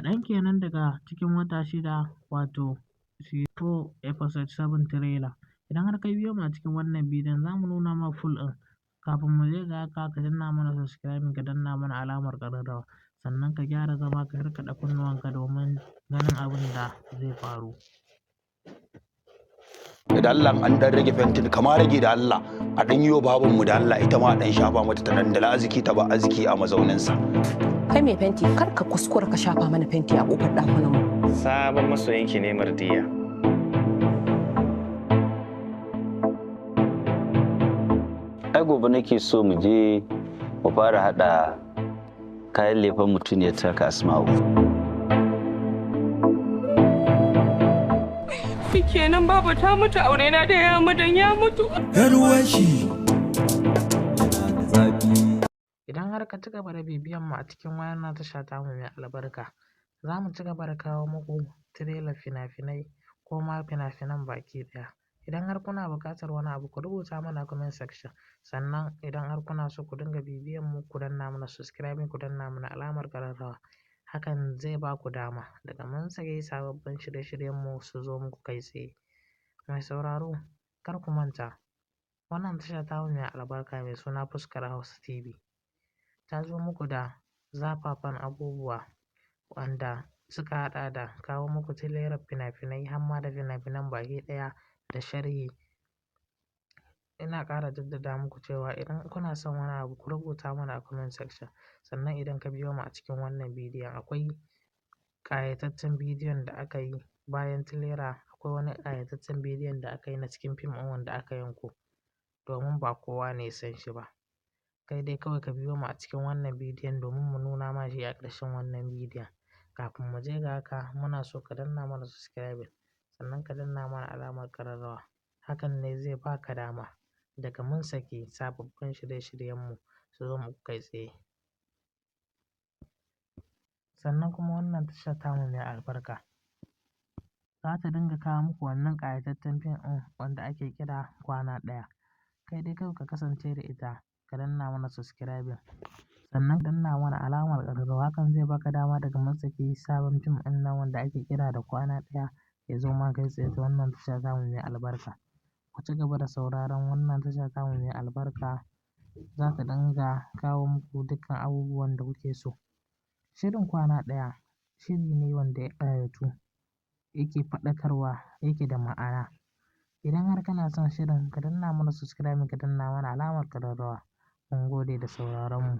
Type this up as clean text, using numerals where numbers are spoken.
Kaɗan kenan daga cikin wata 6 wato Season 4 Episode 7 Trailer. Idan har ka biyo mu a cikin wannan bidiyon za mu nuna ma full ɗin. Kafin mu je ga haka ka danna mana subscribing, ka danna mana alamar ƙararrawa, sannan ka gyara zama ka karkaɗa kunnuwanka domin ganin abin da zai faru. Da Allah an dan rage fentin kama rage da Allah a dan yiwo babanmu da Allah ita ma dan shafa mata ta dan dala arziki ta ba arziki a mazauninsa. Kai mai fenti kar ka kuskura ka shafa mana fenti a kofar ɗakunan mu. Sabon masoyinki ne Mardiya. Ai gobe nake so mu je mu fara hada kayan lefen mutum ya taka Asma'u. Kenan babu ta mutu, aure na da ya mudan ya mutu. Idan har ka ci gaba da bibiyan mu a cikin wannan tasha tamu mai albarka, za mu ci gaba da kawo muku trailer fina-finai ko ma fina-finan baki ɗaya. Idan har kuna buƙatar wani abu ku rubuta mana comment section, sannan idan har kuna so ku dinga bibiyan mu ku danna mana subscribing, ku danna mana alamar ƙararrawa. Hakan zai ba ku dama daga mun sake sababbin shirye-shiryen mu su zo muku kai tsaye. Mai sauraro kar ku manta wannan tasha tamu mai albarka mai suna Fuskar Hausa TV ta zo muku da zafafan abubuwa wanda suka haɗa da kawo muku trailer fina-finai har ma da fina-finan baki ɗaya da sharhi. Ina ƙara jaddada muku cewa idan kuna son wani abu ku rubuta mana a comment section, sannan idan ka biyo mu a cikin wannan bidiyon akwai ƙayataccen bidiyon da aka yi bayan trailer, akwai wani ƙayataccen bidiyon da aka yi na cikin fim ɗin wanda aka yanko domin ba kowa ne ya san shi ba. Kai dai kawai ka biyo mu a cikin wannan bidiyon domin mu nuna ma shi a ƙarshen wannan bidiyon. Kafin mu je ga haka muna so ka danna mana subscribing, sannan ka danna mana alamar ƙararrawa. Hakan ne zai baka dama daga mun saki sababbin shirye-shiryen mu su zo muku kai tsaye. Sannan kuma wannan tasha tamu mai albarka za ta dinga kawo muku wannan ƙayataccen fim ɗin wanda ake kira Kwana Ɗaya. Kai dai kawai ka kasance da ita ka danna mana subscribing, sannan ka danna mana alamar ƙararrawa. Hakan zai baka dama daga mun saki sabon fim ɗin nan wanda ake kira da Kwana Ɗaya ya zo ma kai tsaye ta wannan tasha tamu mai albarka. Ku ci gaba da sauraron wannan tasha tamu mai albarka, za ta dinga kawo muku dukkan abubuwan da kuke so. Shirin Kwana Ɗaya shiri ne wanda ya ƙayatu, yake faɗakarwa, yake da ma'ana. Idan har kana son shirin ka danna mana subscribing, ka danna mana alamar ƙararrawa. Mun gode da sauraron mu.